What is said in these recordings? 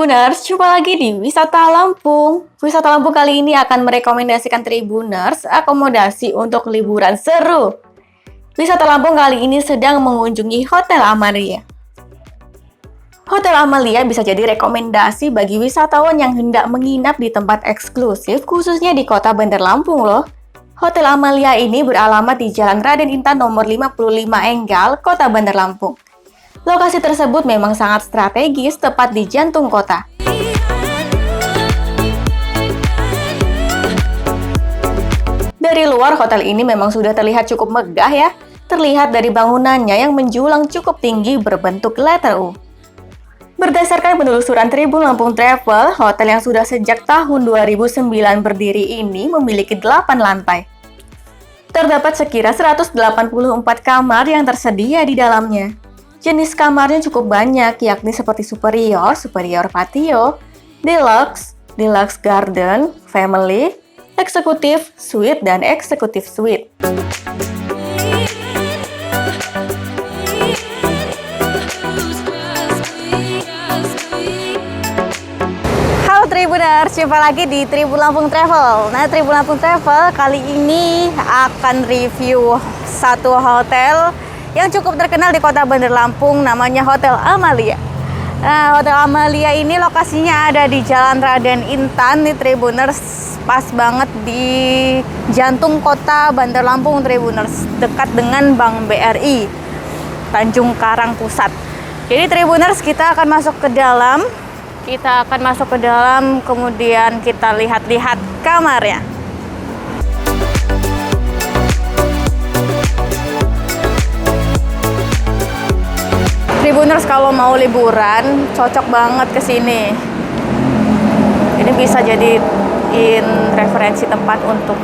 Tribuners, jumpa lagi di Wisata Lampung. Wisata Lampung kali ini akan merekomendasikan Tribuners akomodasi untuk liburan seru. Wisata Lampung kali ini sedang mengunjungi Hotel Amalia. Hotel Amalia bisa jadi rekomendasi bagi wisatawan yang hendak menginap di tempat eksklusif, khususnya di kota Bandar Lampung loh. Hotel Amalia ini beralamat di Jalan Raden Intan nomor 55 Enggal, Kota Bandar Lampung. Lokasi tersebut memang sangat strategis, tepat di jantung kota. Dari luar, hotel ini memang sudah terlihat cukup megah ya. Terlihat dari bangunannya yang menjulang cukup tinggi berbentuk letter U. Berdasarkan penelusuran Tribun Lampung Travel, hotel yang sudah sejak tahun 2009 berdiri ini memiliki 8 lantai. Terdapat sekira 184 kamar yang tersedia di dalamnya. Jenis kamarnya cukup banyak, yakni seperti superior, superior patio, deluxe, deluxe garden, family, eksekutif, suite, dan eksekutif suite. Halo Tribuners, jumpa lagi di Tribun Lampung Travel. Nah, Tribun Lampung Travel kali ini akan review satu hotel yang cukup terkenal di kota Bandar Lampung, namanya Hotel Amalia. Nah, Hotel Amalia ini lokasinya ada di Jalan Raden Intan nih Tribuners, pas banget di jantung kota Bandar Lampung Tribuners, dekat dengan Bank BRI Tanjung Karang Pusat. Jadi Tribuners, kita akan masuk ke dalam. Kemudian kita lihat-lihat kamarnya. Tribuners, kalau mau liburan cocok banget ke sini. Ini bisa jadiin referensi tempat untuk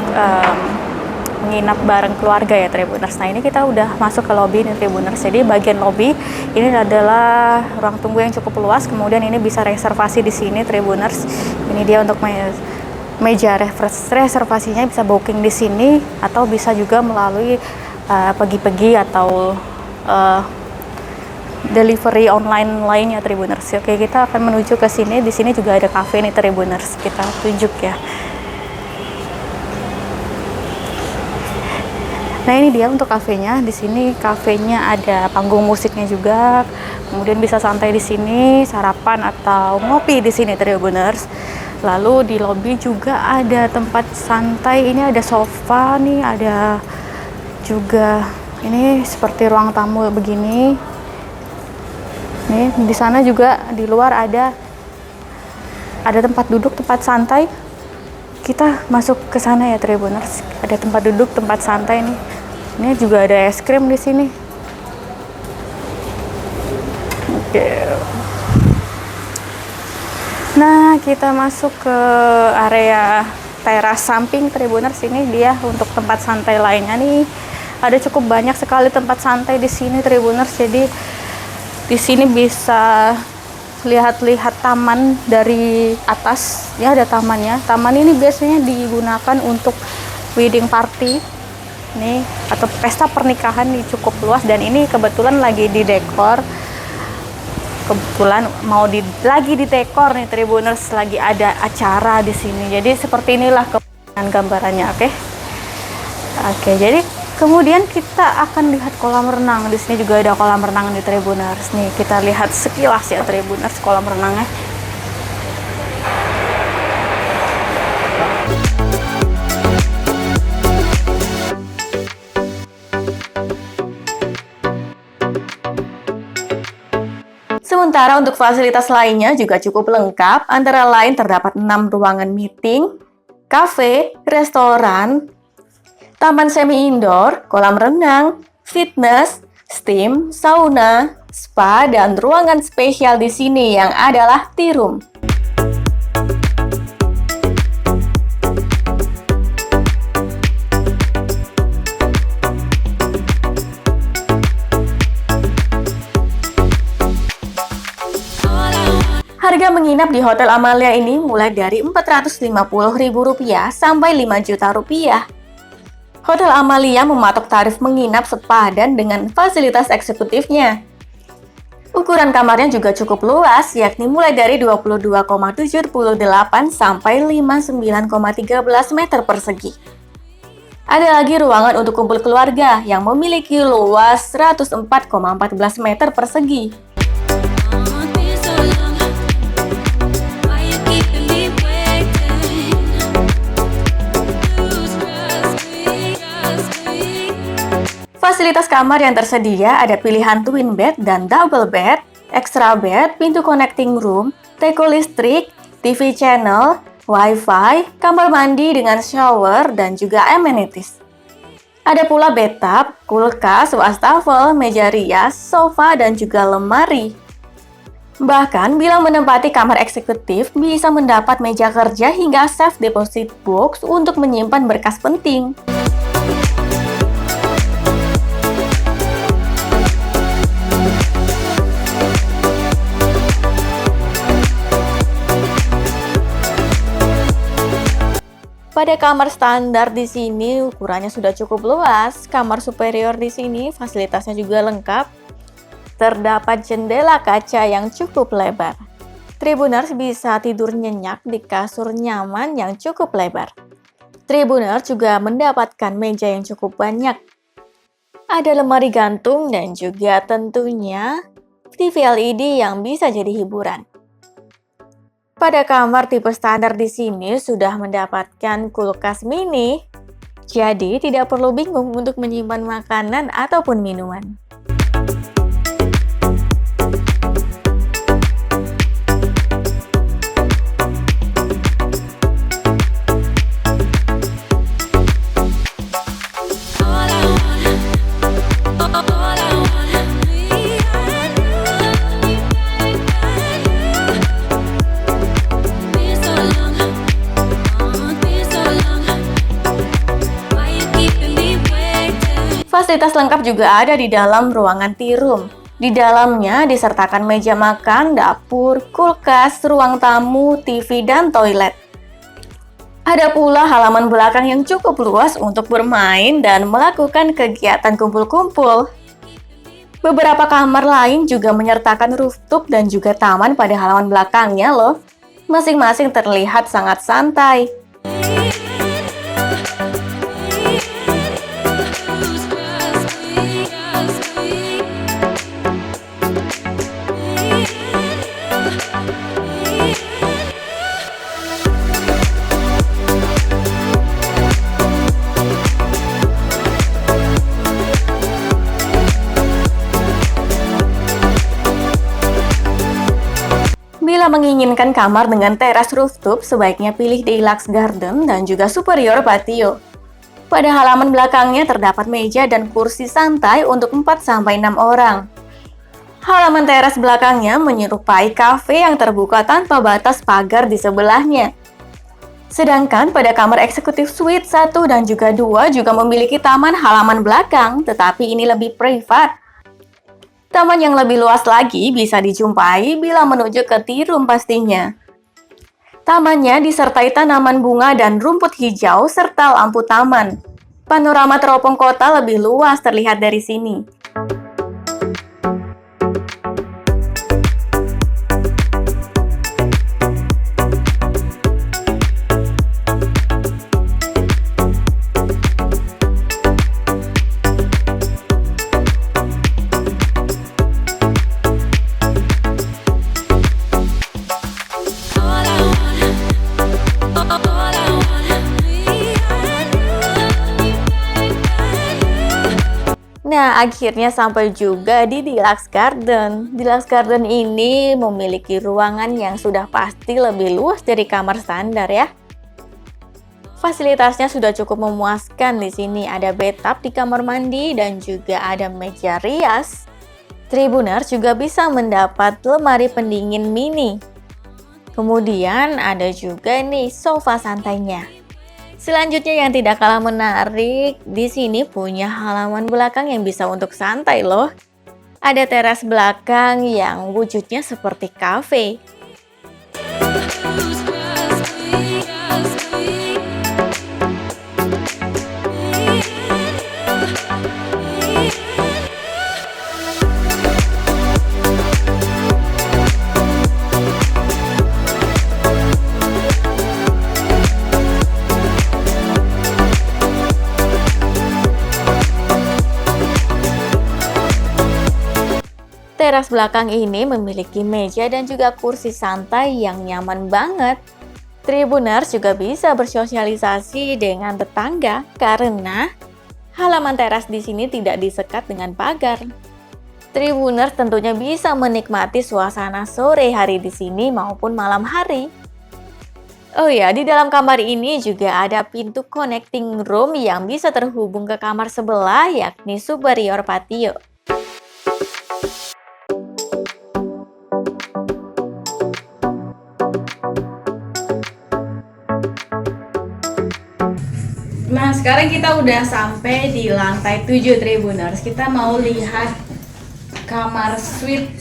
menginap bareng keluarga ya Tribuners. Nah, ini kita udah masuk ke lobby nih Tribuners. Jadi bagian lobby ini adalah ruang tunggu yang cukup luas. Kemudian ini bisa reservasi di sini Tribuners. Ini dia untuk meja reservasinya, bisa booking di sini atau bisa juga melalui pergi-pergi atau delivery online lainnya Tribuners. Oke, kita akan menuju ke sini. Di sini juga ada cafe nih Tribuners. Kita tunjuk ya. Nah, ini dia untuk kafenya. Di sini kafenya ada panggung musiknya juga. Kemudian bisa santai di sini, sarapan atau ngopi di sini Tribuners. Lalu di lobi juga ada tempat santai. Ini ada sofa nih, ada juga ini seperti ruang tamu begini. Nih, di sana juga di luar ada tempat duduk, tempat santai. Kita masuk ke sana ya Tribuners. Ada tempat duduk, tempat santai nih. Ini juga ada es krim di sini. Oke. Nah, kita masuk ke area teras samping Tribuners. Ini dia untuk tempat santai lainnya nih. Ada cukup banyak sekali tempat santai di sini Tribuners. Jadi di sini bisa lihat-lihat taman dari atas. Ya, ada tamannya. Taman ini biasanya digunakan untuk wedding party nih atau pesta pernikahan nih, cukup luas, dan ini kebetulan lagi didekor. Lagi didekor nih Tribuners, lagi ada acara di sini. Jadi seperti inilah gambarannya, oke. Oke, jadi kemudian kita akan lihat kolam renang. Di sini juga ada kolam renang di Tribuners. Nih, kita lihat sekilas ya Tribuners kolam renangnya. Sementara untuk fasilitas lainnya juga cukup lengkap. Antara lain terdapat 6 ruangan meeting, kafe, restoran, taman semi-indoor, kolam renang, fitness, steam, sauna, spa, dan ruangan spesial di sini yang adalah tea room. Harga menginap di Hotel Amalia ini mulai dari Rp450.000 sampai Rp5 juta. Hotel Amalia mematok tarif menginap sepadan dengan fasilitas eksekutifnya. Ukuran kamarnya juga cukup luas, yakni mulai dari 22,78 sampai 59,13 meter persegi. Ada lagi ruangan untuk kumpul keluarga yang memiliki luas 104,14 meter persegi. Fasilitas kamar yang tersedia ada pilihan twin bed dan double bed, extra bed, pintu connecting room, teko listrik, TV channel, wifi, kamar mandi dengan shower, dan juga amenities. Ada pula bathtub, kulkas, wastafel, meja rias, sofa, dan juga lemari. Bahkan bila menempati kamar eksekutif, bisa mendapat meja kerja hingga safe deposit box untuk menyimpan berkas penting. Pada kamar standar di sini ukurannya sudah cukup luas. Kamar superior di sini fasilitasnya juga lengkap. Terdapat jendela kaca yang cukup lebar. Tribuners bisa tidur nyenyak di kasur nyaman yang cukup lebar. Tribuners juga mendapatkan meja yang cukup banyak. Ada lemari gantung dan juga tentunya TV LED yang bisa jadi hiburan. Pada kamar tipe standar di sini sudah mendapatkan kulkas mini, jadi tidak perlu bingung untuk menyimpan makanan ataupun minuman. Fasilitas lengkap juga ada di dalam ruangan tea room. Di dalamnya disertakan meja makan, dapur, kulkas, ruang tamu, TV, dan toilet. Ada pula halaman belakang yang cukup luas untuk bermain dan melakukan kegiatan kumpul-kumpul. Beberapa kamar lain juga menyertakan rooftop dan juga taman pada halaman belakangnya loh. Masing-masing terlihat sangat santai. Bila menginginkan kamar dengan teras rooftop, sebaiknya pilih Deluxe Garden dan juga Superior Patio. Pada halaman belakangnya terdapat meja dan kursi santai untuk 4-6 orang. Halaman teras belakangnya menyerupai kafe yang terbuka tanpa batas pagar di sebelahnya. Sedangkan pada kamar eksekutif suite 1 dan juga 2 juga memiliki taman halaman belakang, tetapi ini lebih privat. Taman yang lebih luas lagi bisa dijumpai bila menuju ke tea room pastinya. Tamannya disertai tanaman bunga dan rumput hijau serta lampu taman. Panorama teropong kota lebih luas terlihat dari sini. Nah, akhirnya sampai juga di Deluxe Garden. Deluxe Garden ini memiliki ruangan yang sudah pasti lebih luas dari kamar standar ya. Fasilitasnya sudah cukup memuaskan di sini. Ada bathtub di kamar mandi dan juga ada meja rias. Tribuners juga bisa mendapat lemari pendingin mini. Kemudian ada juga nih sofa santainya. Selanjutnya yang tidak kalah menarik, di sini punya halaman belakang yang bisa untuk santai loh. Ada teras belakang yang wujudnya seperti kafe. Teras belakang ini memiliki meja dan juga kursi santai yang nyaman banget. Tribuners juga bisa bersosialisasi dengan tetangga karena halaman teras di sini tidak disekat dengan pagar. Tribuners tentunya bisa menikmati suasana sore hari di sini maupun malam hari. Oh ya, di dalam kamar ini juga ada pintu connecting room yang bisa terhubung ke kamar sebelah, yakni superior patio. Nah, sekarang kita udah sampai di lantai 7 Tribuners. Kita mau lihat kamar suite.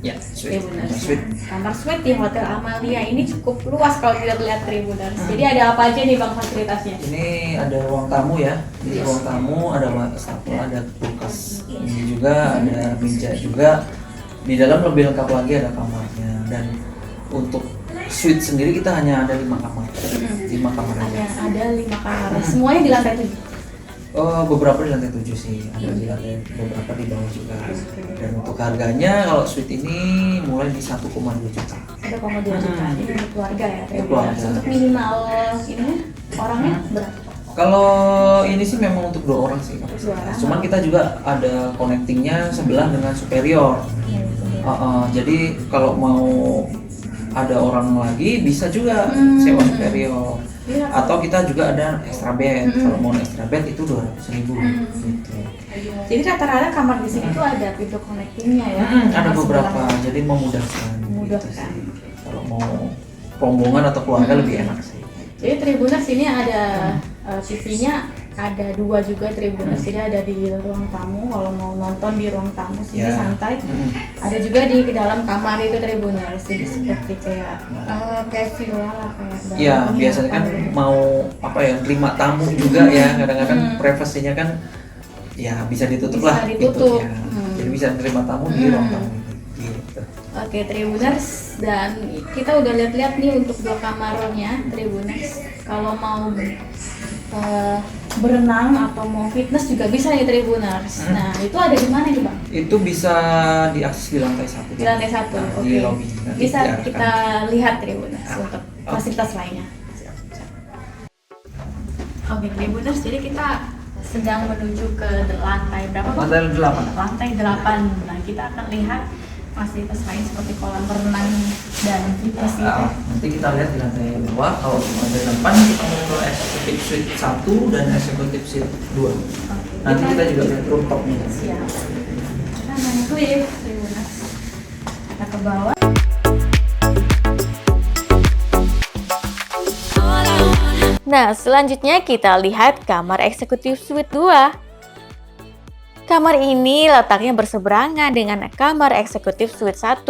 Ya, Tribuners. suite. Kamar suite di Hotel Amalia ini cukup luas kalau tidak lihat Tribuners. Jadi ada apa aja nih Bang fasilitasnya? Ini ada ruang tamu ya. Di ruang tamu ada wastafel, ada kulkas. Ini juga ada meja juga. Di dalam lebih lengkap lagi ada kamarnya. Dan untuk suite sendiri kita hanya ada 5 kamar. 5 kamar aja. Ada 5 kamar. Semuanya di lantai 7. Beberapa di lantai 7 sih, ada di lantai beberapa di bawah juga. Dan untuk harganya kalau suite ini mulai di 1,2 juta. 1,2 juta. Ini untuk keluarga ya, Untuk keluarga. Untuk minimal ini orangnya berapa? Kalau ini sih memang untuk 2 orang sih kapasitas. Cuman kita juga ada connectingnya sebelah dengan superior. Jadi kalau mau ada orang lagi bisa juga sewa superior. Atau kita juga ada extra bed. Kalau mau extra bed itu 200.000 gitu. Jadi rata-rata kamar di sini tuh ada pintu connectingnya ya. Ada beberapa, jadi memudahkan. Gitu sih. Kalau mau rombongan atau keluarga lebih enak sih. Jadi Tribuners ini ada TV-nya ada 2 juga Tribuners. Jadi ada di ruang tamu kalau mau nonton di ruang tamu sini santai. Ada juga di dalam kamar itu Tribuners. Jadi seperti kayak villa lah kayak. Iya, biasanya kan mau terima tamu juga ya. Kadang-kadang privasinya kan ya bisa ditutup lah. Ditutup. Jadi bisa terima tamu di ruang tamu gitu. Oke Tribuners, dan kita udah lihat-lihat nih untuk 2 kamarnya Tribuners. Kalau mau berenang atau mau fitness juga bisa nih Tribuners. Nah itu ada di mana nih Bang? Itu bisa diakses di lantai 1. Di lantai 1, oke. Di lobby. Bisa kita lihat Tribuners untuk fasilitas lainnya. Oke Tribuners, jadi kita sedang menuju ke lantai berapa Bang? Lantai 8. Lantai 8. Nah kita akan lihat fasilitas lain seperti kolam renang dan fitness itu. Nanti kita lihat di lantai bawah. Kalau di lantai 8 kita mau ke executive suite 1 dan executive suite 2. Nanti kita juga lihat rooftopnya. Siap. Kita naik lift Tribuners. Kita ke bawah. Nah, selanjutnya kita lihat kamar eksekutif suite 2. Kamar ini letaknya berseberangan dengan kamar eksekutif suite 1.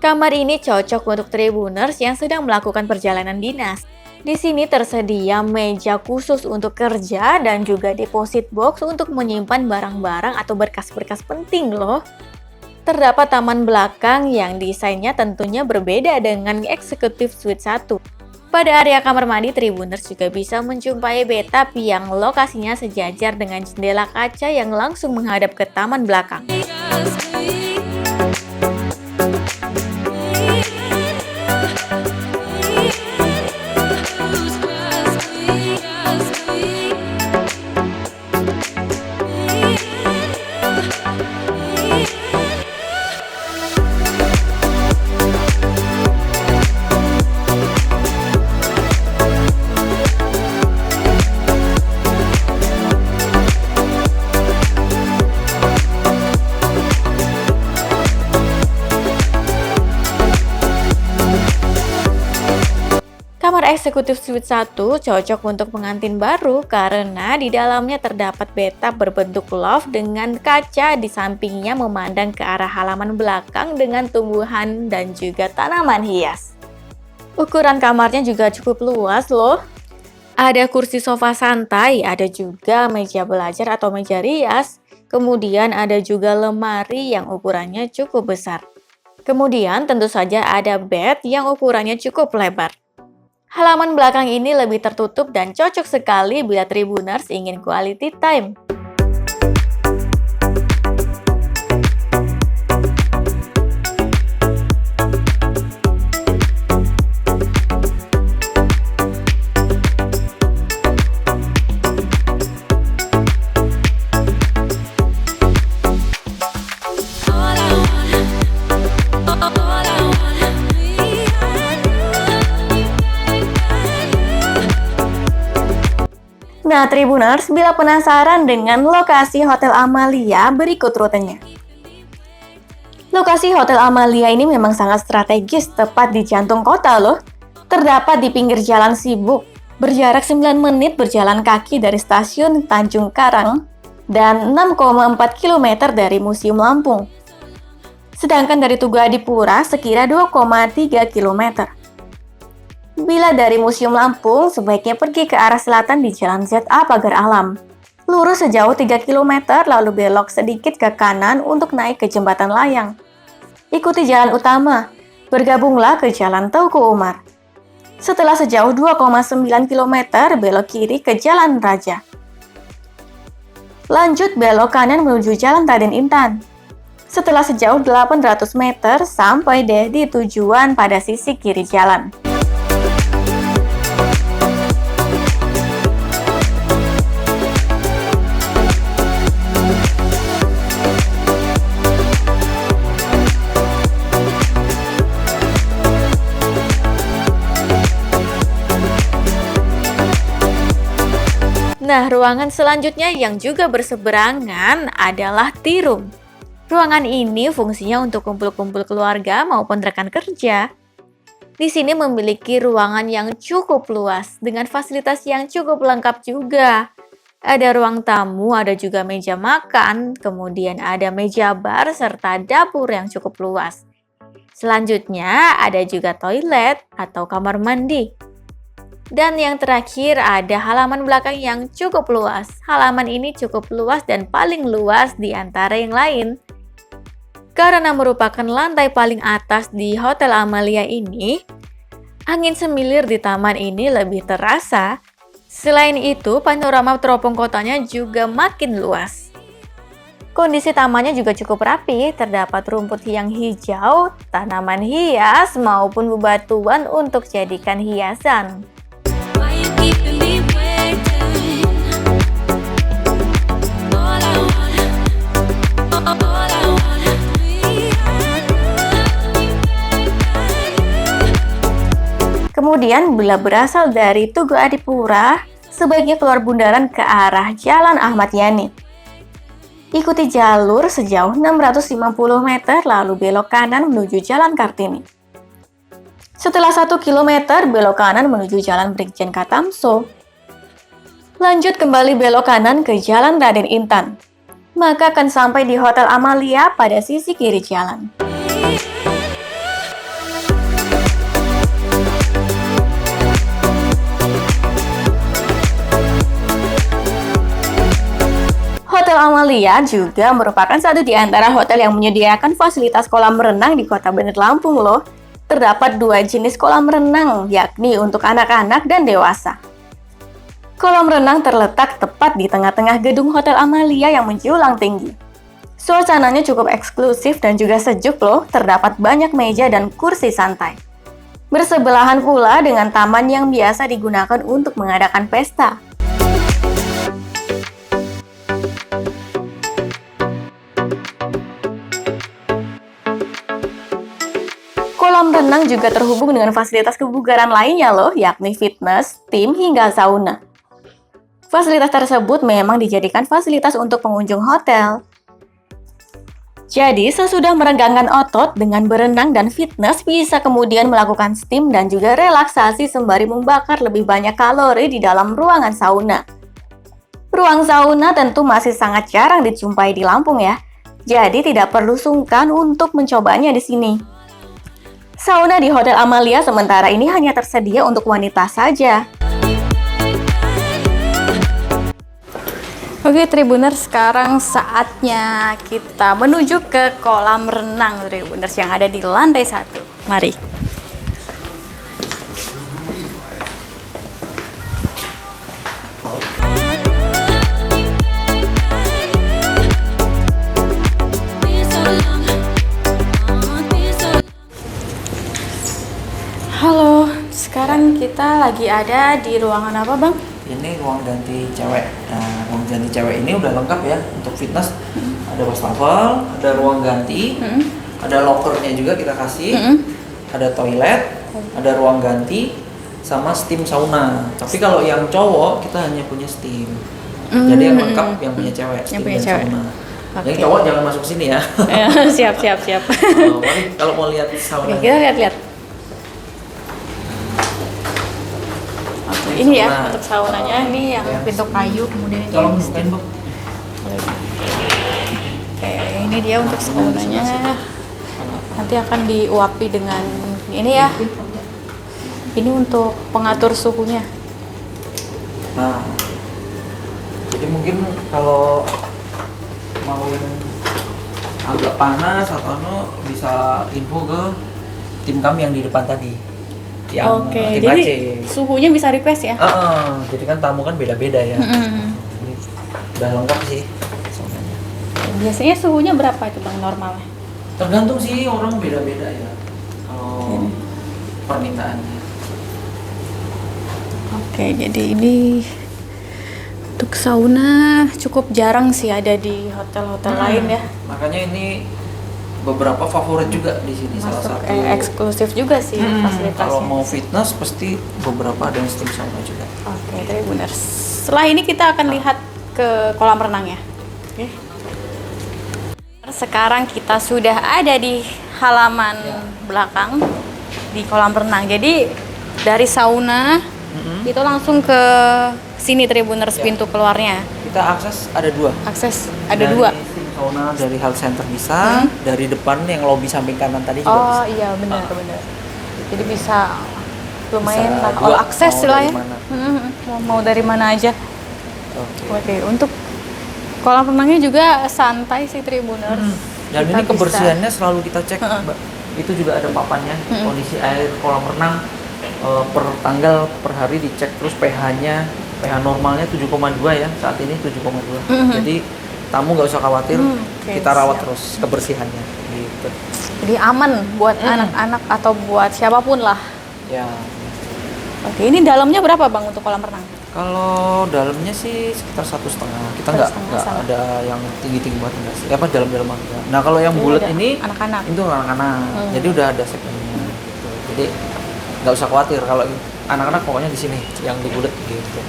Kamar ini cocok untuk Tribuners yang sedang melakukan perjalanan dinas. Di sini tersedia meja khusus untuk kerja dan juga deposit box untuk menyimpan barang-barang atau berkas-berkas penting loh. Terdapat taman belakang yang desainnya tentunya berbeda dengan eksekutif suite 1. Pada area kamar mandi, Tribuners juga bisa menjumpai bathtub yang lokasinya sejajar dengan jendela kaca yang langsung menghadap ke taman belakang. Kamar eksekutif suite 1 cocok untuk pengantin baru karena di dalamnya terdapat bathtub berbentuk loft dengan kaca di sampingnya memandang ke arah halaman belakang dengan tumbuhan dan juga tanaman hias. Ukuran kamarnya juga cukup luas loh. Ada kursi sofa santai, ada juga meja belajar atau meja rias, kemudian ada juga lemari yang ukurannya cukup besar. Kemudian tentu saja ada bed yang ukurannya cukup lebar. Halaman belakang ini lebih tertutup dan cocok sekali bila Tribuners ingin quality time. Nah, Tribuners, bila penasaran dengan lokasi Hotel Amalia, berikut rutenya. Lokasi Hotel Amalia ini memang sangat strategis, tepat di jantung kota loh. Terdapat di pinggir jalan sibuk, berjarak 9 menit berjalan kaki dari stasiun Tanjung Karang dan 6,4 km dari Museum Lampung. Sedangkan dari Tugu Adipura sekira 2,3 km. Bila dari Museum Lampung, sebaiknya pergi ke arah selatan di Jalan ZA Pagar Alam. Lurus sejauh 3 km lalu belok sedikit ke kanan untuk naik ke Jembatan Layang. Ikuti jalan utama, bergabunglah ke Jalan Teuku Umar. Setelah sejauh 2,9 km, belok kiri ke Jalan Raja. Lanjut belok kanan menuju Jalan Raden Intan. Setelah sejauh 800 meter, sampai deh di tujuan pada sisi kiri jalan. Nah, ruangan selanjutnya yang juga berseberangan adalah tea room. Ruangan ini fungsinya untuk kumpul-kumpul keluarga maupun rekan kerja. Di sini memiliki ruangan yang cukup luas dengan fasilitas yang cukup lengkap juga. Ada ruang tamu, ada juga meja makan, kemudian ada meja bar serta dapur yang cukup luas. Selanjutnya ada juga toilet atau kamar mandi. Dan yang terakhir ada halaman belakang yang cukup luas. Halaman ini cukup luas dan paling luas di antara yang lain. Karena merupakan lantai paling atas di Hotel Amalia ini, angin semilir di taman ini lebih terasa. Selain itu, panorama teropong kotanya juga makin luas. Kondisi tamannya juga cukup rapi, terdapat rumput yang hijau, tanaman hias, maupun bebatuan untuk jadikan hiasan. Kemudian bila berasal dari Tugu Adipura, sebaiknya keluar bundaran ke arah Jalan Ahmad Yani. Ikuti jalur sejauh 650 meter lalu belok kanan menuju Jalan Kartini. Setelah 1 km belok kanan menuju Jalan Brigjen Katamso. Lanjut kembali belok kanan ke Jalan Raden Intan. Maka akan sampai di Hotel Amalia pada sisi kiri jalan. Hotel Amalia juga merupakan satu di antara hotel yang menyediakan fasilitas kolam renang di Kota Bener Lampung loh. Terdapat 2 jenis kolam renang, yakni untuk anak-anak dan dewasa. Kolam renang terletak tepat di tengah-tengah gedung Hotel Amalia yang menjulang tinggi. Suasananya cukup eksklusif dan juga sejuk loh, terdapat banyak meja dan kursi santai. Bersebelahan pula dengan taman yang biasa digunakan untuk mengadakan pesta. Kolam renang juga terhubung dengan fasilitas kebugaran lainnya loh, yakni fitness, tim, hingga sauna. Fasilitas tersebut memang dijadikan fasilitas untuk pengunjung hotel. Jadi, sesudah meregangkan otot dengan berenang dan fitness, bisa kemudian melakukan steam dan juga relaksasi sembari membakar lebih banyak kalori di dalam ruangan sauna. Ruang sauna tentu masih sangat jarang dijumpai di Lampung ya, jadi tidak perlu sungkan untuk mencobanya di sini. Sauna di Hotel Amalia sementara ini hanya tersedia untuk wanita saja. Oke Tribuners, sekarang saatnya kita menuju ke kolam renang Tribuners yang ada di lantai 1. Mari. Halo, sekarang kita lagi ada di ruangan apa Bang? Ini ruang ganti cewek. Nah, ruang ganti cewek ini udah lengkap ya untuk fitness. Ada wastafel, ada ruang ganti, ada lockernya juga kita kasih, ada toilet, ada ruang ganti, sama steam sauna. Tapi kalau yang cowok kita hanya punya steam. Jadi yang lengkap yang punya cewek, steam dan sauna. Yang cowok jangan masuk sini ya. Siap. Mari kalau mau lihat sauna. Oke, kita lihat. Oke, ini ya untuk saunanya, ini yang pintu kayu, kemudian ini. Tolong bukain, Bu. Oke, ini dia untuk saunanya. Nanti akan diuapi dengan ini ya. Ini untuk pengatur suhunya. Nah, jadi mungkin kalau mau yang agak panas atau bisa info ke tim kami yang di depan tadi. Yang Oke, tim jadi Aceh. suhunya bisa request ya? Jadi kan tamu kan beda-beda ya. Ini udah lengkap sih saunanya. Biasanya suhunya berapa itu Bang normalnya? Tergantung sih, orang beda-beda ya. Kalau permintaannya. Oke, jadi ini untuk sauna cukup jarang sih ada di hotel-hotel lain ya. Makanya ini beberapa favorit juga di sini, salah Masuk satu eksklusif juga sih fasilitasnya. kalau mau fitness pasti beberapa ada yang steam sauna juga. Oke, Tribuners. Setelah ini kita akan lihat ke kolam renang ya. Oke. Sekarang kita sudah ada di halaman belakang di kolam renang. Jadi dari sauna itu langsung ke sini Tribuners, pintu keluarnya. Kita akses ada dua. Akses ada Dari dua. steam sauna dari health center bisa, dari depan yang lobby samping kanan tadi juga bisa. Oh iya benar. Jadi bisa lumayan Bisa lah. dua, All akses mau lah dari ya. mana. Mau dari mana aja. Oke, untuk kolam renangnya juga santai sih Tribuners. Dan Kita ini bisa- kebersihannya selalu kita cek, Mbak. Itu juga ada papannya, kondisi air kolam renang per tanggal per hari dicek, terus pH-nya, pH normalnya 7,2 ya, saat ini 7,2. Jadi tamu nggak usah khawatir, Oke, kita rawat siap. terus kebersihannya gitu. Jadi aman buat anak-anak atau buat siapapun lah. Ya. Oke, ini dalamnya berapa Bang untuk kolam renang? Kalau dalamnya sih sekitar 1,5. Kita nggak 1,5 sama. ada yang tinggi-tinggi banget enggak sih. Apa dalam-dalam aja. Nah, kalau yang Ini bulat ada ini anak-anak. itu anak-anak. Jadi udah ada segmennya gitu. Jadi nggak usah khawatir kalau anak-anak pokoknya di sini yang di bulat gitu.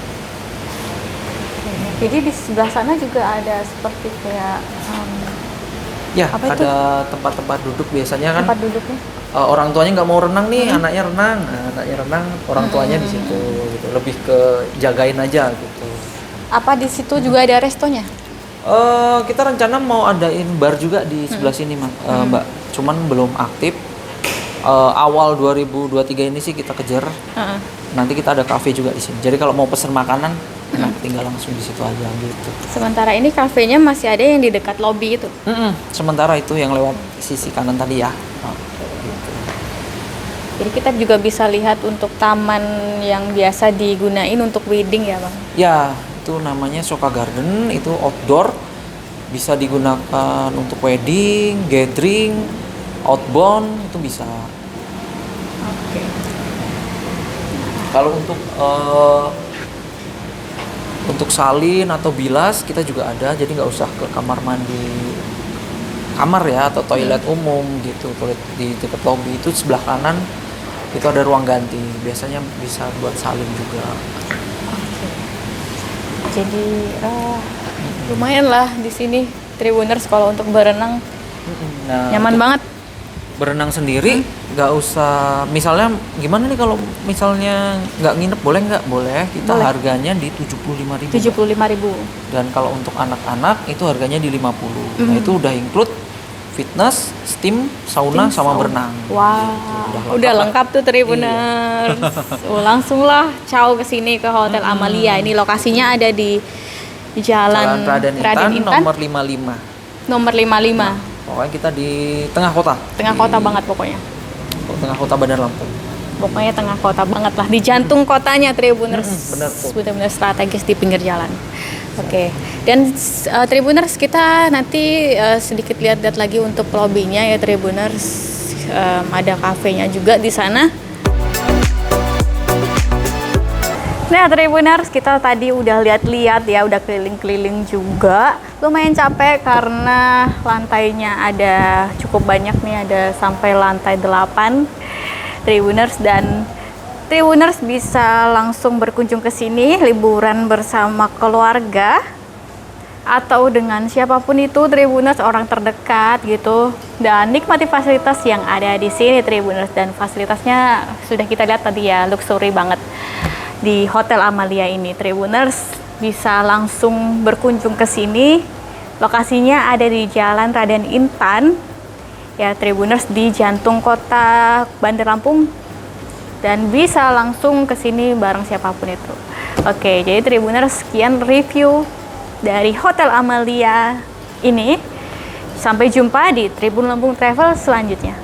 Jadi di sebelah sana juga ada seperti kayak Ya, Apa itu? ada tempat-tempat duduk biasanya kan tempat duduknya. orang tuanya nggak mau renang nih, anaknya renang. Nah, anaknya renang, orang tuanya di situ gitu. Lebih ke jagain aja gitu. Apa di situ juga ada restonya? Kita rencana mau adain bar juga di sebelah sini, Mbak. Cuman belum aktif. Awal 2023 ini sih kita kejar. Nanti kita ada cafe juga di sini. Jadi kalau mau pesen makanan, enak tinggal langsung di situ aja gitu. Sementara ini kafenya masih ada yang di dekat lobi itu. Sementara itu yang lewat sisi kanan tadi ya. Gitu. Jadi kita juga bisa lihat untuk taman yang biasa digunain untuk wedding ya Bang. Ya, itu namanya Soka Garden, itu outdoor, bisa digunakan untuk wedding, gathering, outbound, itu bisa. Oke. Kalau untuk salin atau bilas kita juga ada, jadi nggak usah ke kamar mandi kamar ya atau toilet umum gitu. Toilet di dekat lobby itu sebelah kanan itu ada ruang ganti, biasanya bisa buat salin juga. Jadi lumayan lah di sini Tribuners kalau untuk berenang Nah, nyaman untuk banget. berenang sendiri nggak usah, misalnya gimana nih kalau misalnya nggak nginep, boleh nggak? Boleh, kita Boleh. harganya di 75.000. 75.000. Dan kalau untuk anak-anak itu harganya di 50. Nah, itu udah include fitness, steam, sauna, sama berenang. Wah, Gitu. udah lengkap tuh Iya. Tribuners. Langsung lah caw ke sini ke Hotel Amalia. Ini lokasinya ada di Jalan Raden Intan nomor 55. nomor 55. Pokoknya kita di tengah kota. Tengah kota banget pokoknya. Tengah kota Bandar Lampung. Pokoknya tengah kota banget lah, di jantung kotanya Tribuners. bener tuh. Benar-benar strategis di pinggir jalan. Oke. Dan Tribuners kita nanti sedikit lihat-lihat lagi untuk lobbynya ya Tribuners. Ada kafenya juga di sana. Nah Tribuners, kita tadi udah lihat-lihat ya, udah keliling-keliling juga. Lumayan capek karena lantainya ada cukup banyak nih, ada sampai lantai 8 Tribuners, dan Tribuners bisa langsung berkunjung ke sini liburan bersama keluarga atau dengan siapapun itu Tribuners, orang terdekat gitu, dan nikmati fasilitas yang ada di sini Tribuners. Dan fasilitasnya sudah kita lihat tadi ya, luxury banget di Hotel Amalia ini Tribuners. Bisa langsung berkunjung ke sini. Lokasinya ada di Jalan Raden Intan ya Tribuners, di jantung kota Bandar Lampung, dan bisa langsung ke sini bareng siapapun itu. Oke, jadi Tribuners, sekian review dari Hotel Amalia ini. Sampai jumpa di Tribun Lampung Travel selanjutnya.